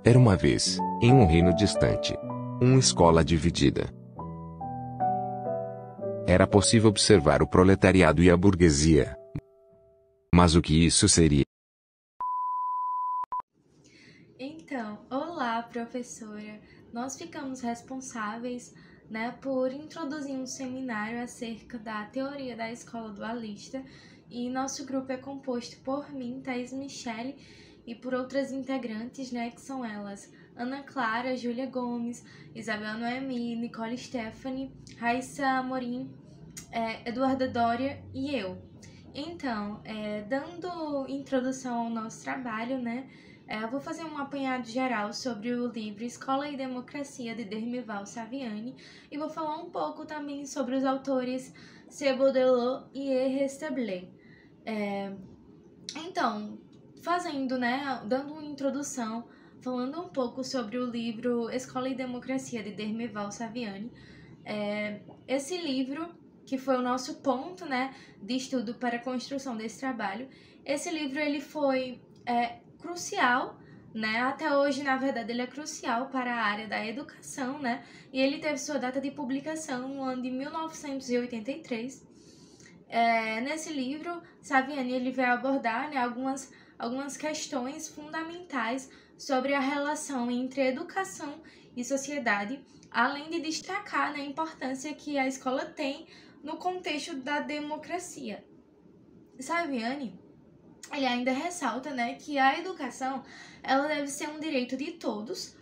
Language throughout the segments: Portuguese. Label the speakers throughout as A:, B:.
A: Era uma vez, em um reino distante, uma escola dividida. Era possível observar o proletariado e a burguesia. Mas o que isso seria?
B: Então, olá, professora. Nós ficamos responsáveis, por introduzir um seminário acerca da teoria da escola dualista, e nosso grupo é composto por mim, Thaís Michele, e por outras integrantes, que são elas Ana Clara, Júlia Gomes, Isabel Noemi, Nicole Stephanie, Raissa Amorim, Eduarda Dória e eu. Então, dando introdução ao nosso trabalho, eu vou fazer um apanhado geral sobre o livro Escola e Democracia, de Dermival Saviani, e vou falar um pouco também sobre os autores C. Baudelaire e E. Restablet. Então, dando uma introdução, falando um pouco sobre o livro Escola e Democracia, de Dermival Saviani. Esse livro, que foi o nosso ponto, de estudo para a construção desse trabalho, esse livro ele foi crucial, até hoje, na verdade, ele é crucial para a área da educação, e ele teve sua data de publicação no ano de 1983. Nesse livro, Saviani ele vai abordar algumas questões fundamentais sobre a relação entre educação e sociedade, além de destacar a importância que a escola tem no contexto da democracia. Saviani ele ainda ressalta que a educação ela deve ser um direito de todos,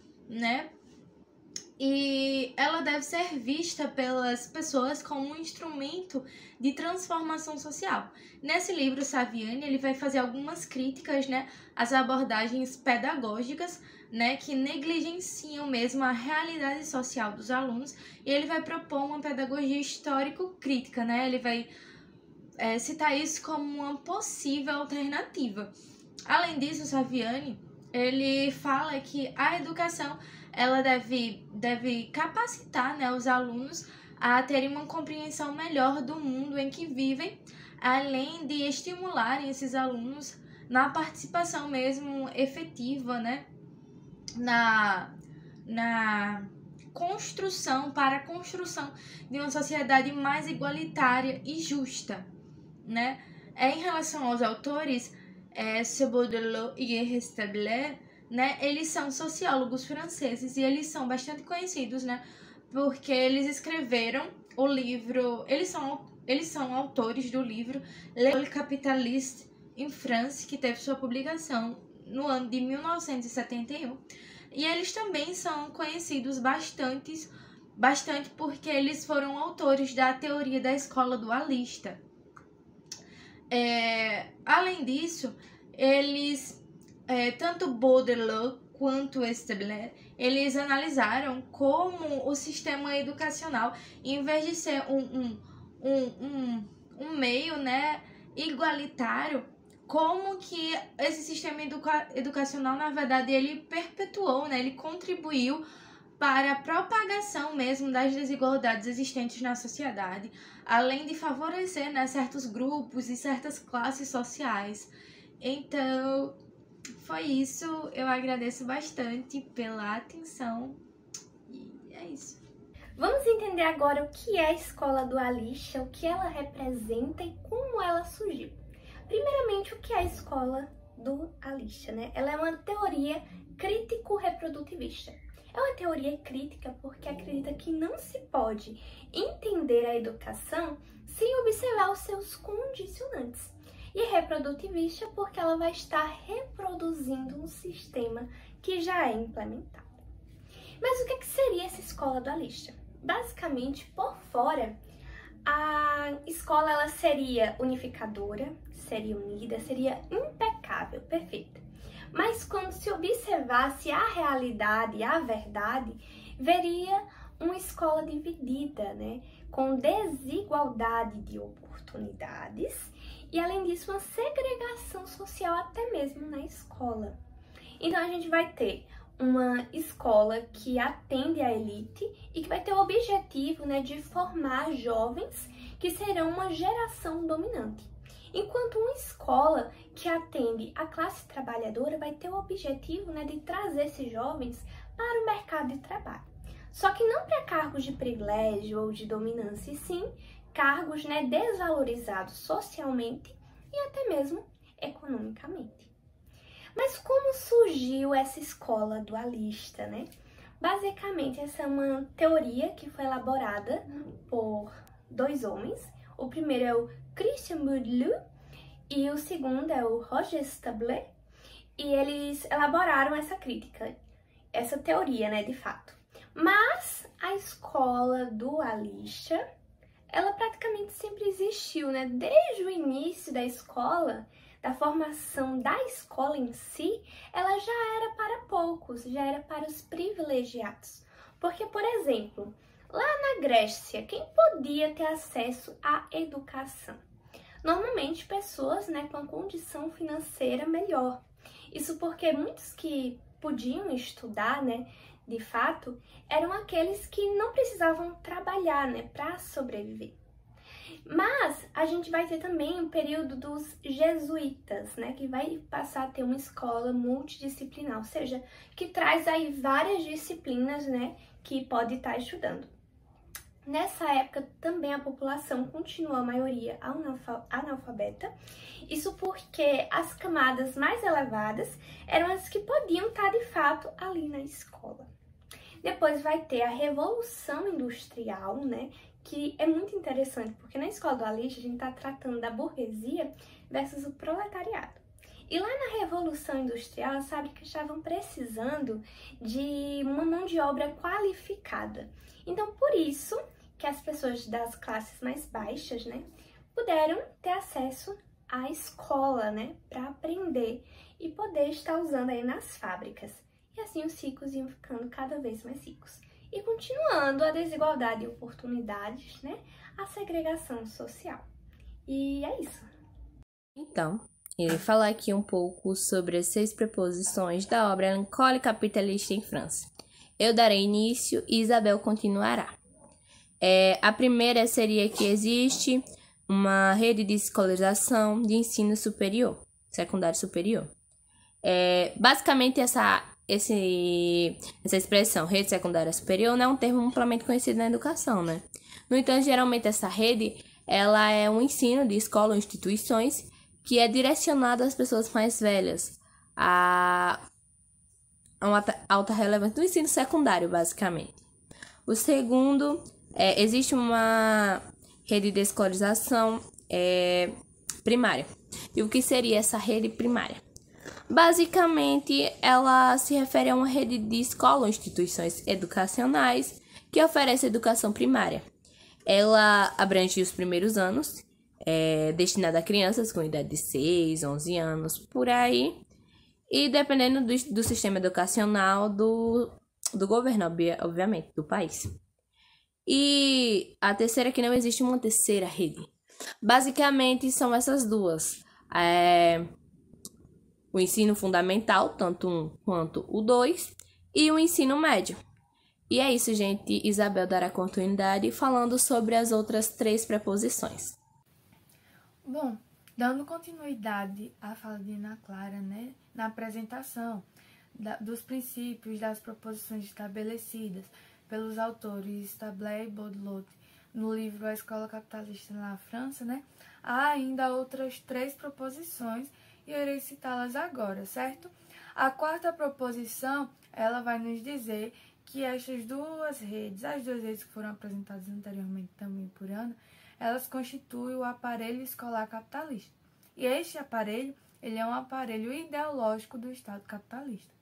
B: e ela deve ser vista pelas pessoas como um instrumento de transformação social. Nesse livro, Saviani ele vai fazer algumas críticas às abordagens pedagógicas que negligenciam mesmo a realidade social dos alunos, e ele vai propor uma pedagogia histórico-crítica, ele vai citar isso como uma possível alternativa. Além disso, Saviani ele fala que a educação ela deve capacitar os alunos a terem uma compreensão melhor do mundo em que vivem, além de estimularem esses alunos na participação mesmo efetiva, na construção, para a construção de uma sociedade mais igualitária e justa, Em relação aos autores, C. Baudelaire e E. Restablet, eles são sociólogos franceses e eles são bastante conhecidos, porque eles escreveram o livro, eles são autores do livro Le Capitaliste en France, que teve sua publicação no ano de 1971, e eles também são conhecidos bastante porque eles foram autores da teoria da escola dualista. Além disso, eles, tanto Baudelaire quanto Restablet, eles analisaram como o sistema educacional, em vez de ser um meio igualitário, como que esse sistema educacional, na verdade, ele perpetuou, ele contribuiu para a propagação mesmo das desigualdades existentes na sociedade, além de favorecer certos grupos e certas classes sociais. Então, foi isso. Eu agradeço bastante pela atenção e é isso.
C: Vamos entender agora o que é a escola dualista, o que ela representa e como ela surgiu. Primeiramente, o que é a escola dualista, Ela é uma teoria crítico-reprodutivista. É uma teoria crítica porque acredita que não se pode entender a educação sem observar os seus condicionantes. E é reprodutivista porque ela vai estar reproduzindo um sistema que já é implementado. Mas o que seria essa escola dualista? Basicamente, por fora, a escola ela seria unificadora, seria unida, seria impecável, perfeita. Mas quando se observasse a realidade e a verdade, veria uma escola dividida, com desigualdade de oportunidades e, além disso, uma segregação social até mesmo na escola. Então, a gente vai ter uma escola que atende à elite e que vai ter o objetivo de formar jovens que serão uma geração dominante. enquanto uma escola que atende a classe trabalhadora vai ter o objetivo, né, de trazer esses jovens para o mercado de trabalho. Só que não para cargos de privilégio ou de dominância, e sim cargos, né, desvalorizados socialmente e até mesmo economicamente. Mas como surgiu essa escola dualista, né? Basicamente, essa é uma teoria que foi elaborada por dois homens. O primeiro é o Christian Boudleau e o segundo é o Roger Stabler. E eles elaboraram essa crítica, essa teoria, né, de fato. Mas a escola dualista, ela praticamente sempre existiu, né? Desde o início da escola, da formação da escola em si, ela já era para poucos, já era para os privilegiados. Porque, por exemplo, lá na Grécia, quem podia ter acesso à educação? Normalmente pessoas, né, com a condição financeira melhor. Isso porque muitos que podiam estudar, né, de fato, eram aqueles que não precisavam trabalhar, né, para sobreviver. Mas a gente vai ter também o período dos jesuítas, né, que vai passar a ter uma escola multidisciplinar, ou seja, que traz aí várias disciplinas, né, que pode estar estudando. Nessa época também a população continua a maioria analfabeta, isso porque as camadas mais elevadas eram as que podiam estar de fato ali na escola. Depois vai ter a Revolução Industrial, né, que é muito interessante, porque na escola dualista a gente está tratando da burguesia versus o proletariado. E lá na Revolução Industrial, as fábricas estavam precisando de uma mão de obra qualificada. Então, por isso que as pessoas das classes mais baixas, né, puderam ter acesso à escola, né, para aprender e poder estar usando aí nas fábricas. E assim os ricos iam ficando cada vez mais ricos. E continuando a desigualdade de oportunidades, né, a segregação social. E é isso.
D: Então, irei falar aqui um pouco sobre as 6 preposições da obra L'école capitaliste em França. Eu darei início e Isabel continuará. A primeira seria que existe uma rede de escolarização de ensino superior, secundário superior. Basicamente, essa expressão, rede secundária superior, não é um termo amplamente conhecido na educação, né? No entanto, geralmente essa rede, ela é um ensino de escola ou instituições que é direcionado às pessoas mais velhas, a uma alta relevância do ensino secundário, basicamente. O segundo, existe uma rede de escolarização primária. E o que seria essa rede primária? Basicamente, ela se refere a uma rede de escola ou instituições educacionais que oferece educação primária. Ela abrange os primeiros anos, destinada a crianças com idade de 6, 11 anos, por aí, e dependendo do sistema educacional do governo, obviamente, do país. E a terceira, que não existe uma terceira rede. Basicamente, são essas duas. O ensino fundamental, tanto um quanto o 2, e o ensino médio. E é isso, gente. Isabel dará continuidade falando sobre as outras 3 preposições.
B: Bom, dando continuidade à fala de Ana Clara, né, na apresentação dos princípios das proposições estabelecidas pelos autores Stabler e Boudleau no livro A Escola Capitalista na França, né, há ainda outras 3 proposições e eu irei citá-las agora, certo? A quarta proposição, ela vai nos dizer que estas duas redes, as 2 redes que foram apresentadas anteriormente também por Ana, elas constituem o aparelho escolar capitalista. E este aparelho, ele é um aparelho ideológico do Estado capitalista.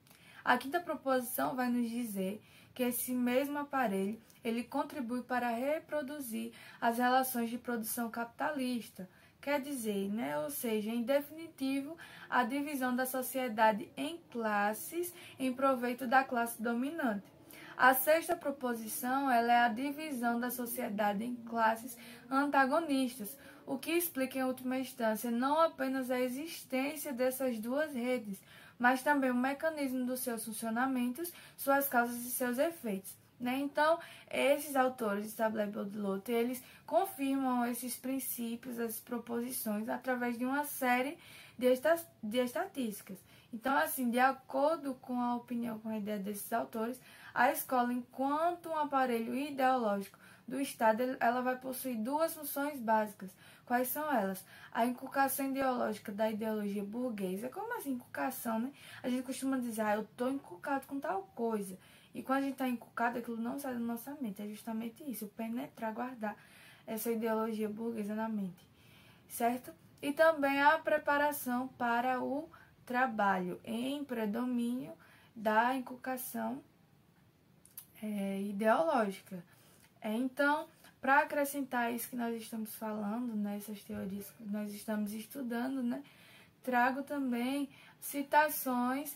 B: A quinta proposição vai nos dizer que esse mesmo aparelho, ele contribui para reproduzir as relações de produção capitalista, quer dizer, né, ou seja, em definitivo, a divisão da sociedade em classes em proveito da classe dominante. A sexta proposição, ela é a divisão da sociedade em classes antagonistas, o que explica em última instância não apenas a existência dessas 2 redes, mas também o mecanismo dos seus funcionamentos, suas causas e seus efeitos.
E: né? Então, esses autores de Stable-Baudelaire, eles confirmam esses princípios, essas proposições, através de uma série de estatísticas. Então, assim, de acordo com a opinião, com a ideia desses autores, a escola, enquanto um aparelho ideológico do Estado, ela vai possuir duas funções básicas. Quais são elas? A inculcação ideológica da ideologia burguesa. Como assim, inculcação, né? A gente costuma dizer, eu estou inculcado com tal coisa. E quando a gente está inculcado, aquilo não sai da nossa mente. É justamente isso, penetrar, guardar essa ideologia burguesa na mente, certo? E também a preparação para o trabalho em predomínio da inculcação ideológica. Então, para acrescentar isso que nós estamos falando, nessas teorias que nós estamos estudando, né, trago também citações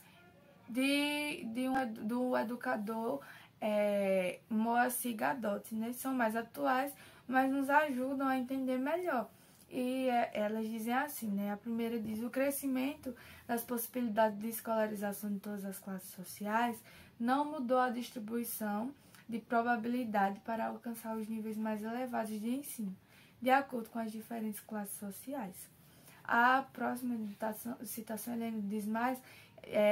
E: do educador Moacir Gadot, né? São mais atuais, mas nos ajudam a entender melhor. E elas dizem assim, né? A primeira diz: o crescimento das possibilidades de escolarização de todas as classes sociais não mudou a distribuição de probabilidade para alcançar os níveis mais elevados de ensino, de acordo com as diferentes classes sociais. A próxima citação, Helena diz mais,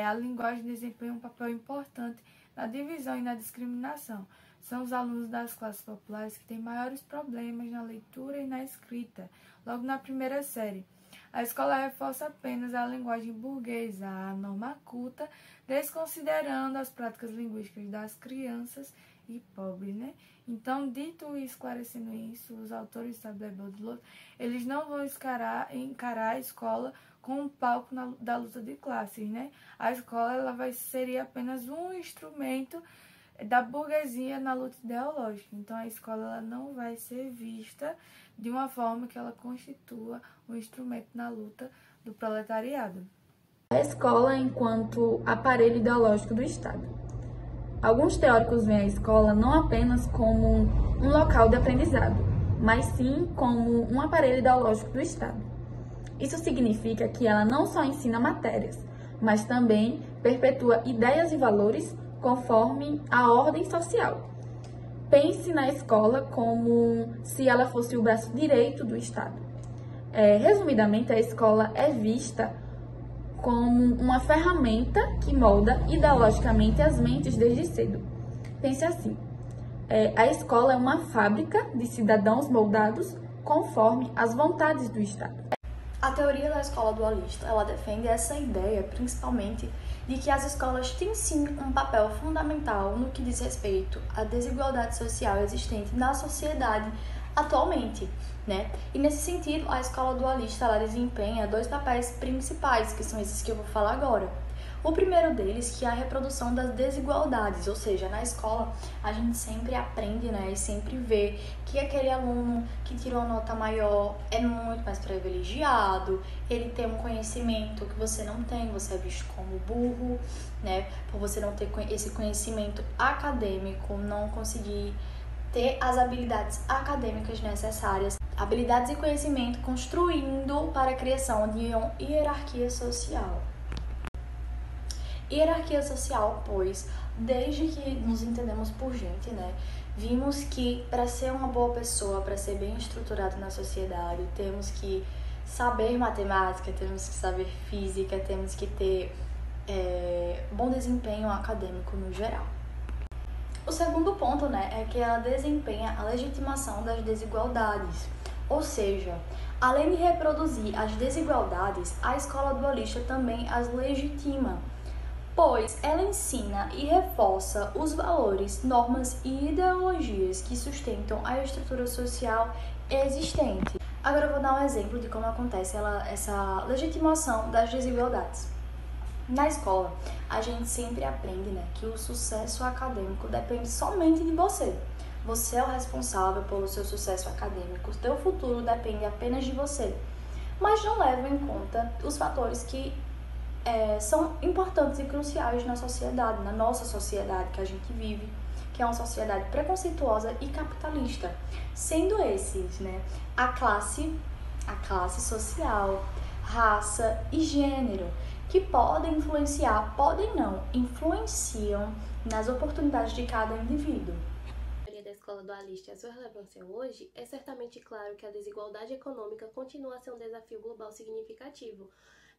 E: a linguagem desempenha um papel importante na divisão e na discriminação. São os alunos das classes populares que têm maiores problemas na leitura e na escrita, logo na primeira série. A escola reforça apenas a linguagem burguesa, a norma culta, desconsiderando as práticas linguísticas das crianças e pobres, né? Então, dito e esclarecendo isso, os autores de Stable-Baudelaire, eles não vão encarar a escola como um palco da luta de classes, né? A escola seria apenas um instrumento da burguesia na luta ideológica. Então, a escola ela não vai ser vista de uma forma que ela constitua um instrumento na luta do proletariado.
F: A escola enquanto aparelho ideológico do Estado. Alguns teóricos veem a escola não apenas como um local de aprendizado, mas sim como um aparelho ideológico do Estado. Isso significa que ela não só ensina matérias, mas também perpetua ideias e valores conforme a ordem social. Pense na escola como se ela fosse o braço direito do Estado. Resumidamente, a escola é vista como uma ferramenta que molda ideologicamente as mentes desde cedo. Pense assim, a escola é uma fábrica de cidadãos moldados conforme as vontades do Estado.
G: A teoria da escola dualista, ela defende essa ideia, principalmente, de que as escolas têm sim um papel fundamental no que diz respeito à desigualdade social existente na sociedade atualmente, né? E nesse sentido, a escola dualista ela desempenha dois papéis principais, que são esses que eu vou falar agora. O primeiro deles, que é a reprodução das desigualdades, ou seja, na escola a gente sempre aprende, né, e sempre vê que aquele aluno que tirou a nota maior é muito mais privilegiado, ele tem um conhecimento que você não tem, você é visto como burro, né, por você não ter esse conhecimento acadêmico, não conseguir ter as habilidades acadêmicas necessárias, habilidades e conhecimento construindo para a criação de uma hierarquia social. Hierarquia social, pois, desde que nos entendemos por gente, né, vimos que para ser uma boa pessoa, para ser bem estruturado na sociedade, temos que saber matemática, temos que saber física, temos que ter bom desempenho acadêmico no geral. O segundo ponto, né, é que ela desempenha a legitimação das desigualdades, ou seja, além de reproduzir as desigualdades, a escola dualista também as legitima, pois ela ensina e reforça os valores, normas e ideologias que sustentam a estrutura social existente. Agora eu vou dar um exemplo de como acontece essa legitimação das desigualdades. Na escola, a gente sempre aprende, né, que o sucesso acadêmico depende somente de você. Você é o responsável pelo seu sucesso acadêmico, o teu futuro depende apenas de você. Mas não levam em conta os fatores que são importantes e cruciais na sociedade, na nossa sociedade que a gente vive, que é uma sociedade preconceituosa e capitalista. Sendo esses, né, a classe social, raça e gênero, que podem influenciar, podem não, influenciam nas oportunidades de cada indivíduo.
D: Da escola dualista e a sua relevância hoje, é certamente claro que a desigualdade econômica continua a ser um desafio global significativo.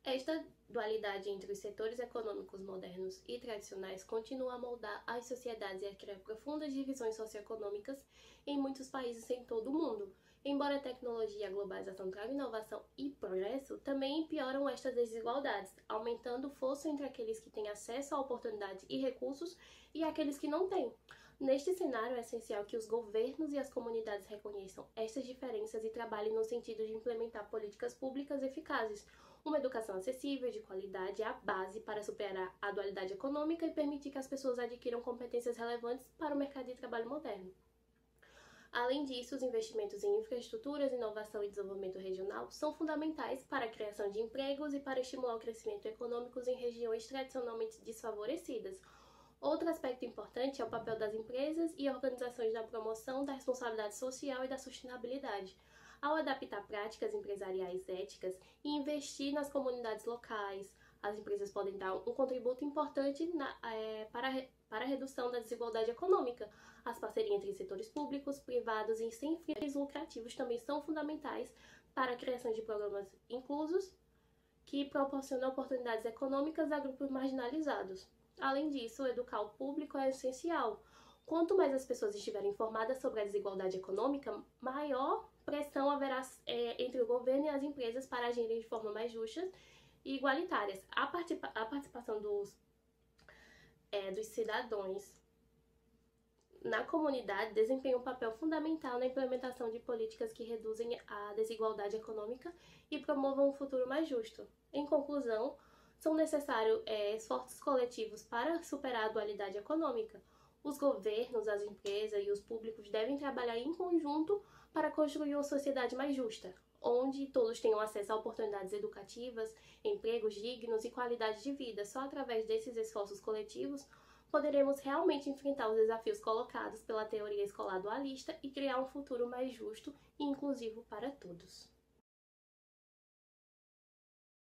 D: Esta dualidade entre os setores econômicos modernos e tradicionais continua a moldar as sociedades e a criar profundas divisões socioeconômicas em muitos países em todo o mundo. Embora a tecnologia e a globalização tragam inovação e progresso, também pioram estas desigualdades, aumentando o fosso entre aqueles que têm acesso a oportunidades e recursos e aqueles que não têm. Neste cenário, é essencial que os governos e as comunidades reconheçam estas diferenças e trabalhem no sentido de implementar políticas públicas eficazes. Uma educação acessível e de qualidade é a base para superar a dualidade econômica e permitir que as pessoas adquiram competências relevantes para o mercado de trabalho moderno. Além disso, os investimentos em infraestruturas, inovação e desenvolvimento regional são fundamentais para a criação de empregos e para estimular o crescimento econômico em regiões tradicionalmente desfavorecidas. Outro aspecto importante é o papel das empresas e organizações na promoção da responsabilidade social e da sustentabilidade. Ao adaptar práticas empresariais éticas e investir nas comunidades locais, as empresas podem dar um contributo importante para a redução da desigualdade econômica. As parcerias entre setores públicos, privados e sem fins lucrativos também são fundamentais para a criação de programas inclusos que proporcionam oportunidades econômicas a grupos marginalizados. Além disso, educar o público é essencial. Quanto mais as pessoas estiverem informadas sobre a desigualdade econômica, maior pressão haverá entre o governo e as empresas para agirem de forma mais justa e igualitárias. A participação dos cidadãos na comunidade desempenha um papel fundamental na implementação de políticas que reduzem a desigualdade econômica e promovam um futuro mais justo. Em conclusão, são necessários esforços coletivos para superar a dualidade econômica. Os governos, as empresas e os públicos devem trabalhar em conjunto para construir uma sociedade mais justa, onde todos tenham acesso a oportunidades educativas, empregos dignos e qualidade de vida. Só através desses esforços coletivos poderemos realmente enfrentar os desafios colocados pela teoria escolar dualista e criar um futuro mais justo e inclusivo para todos.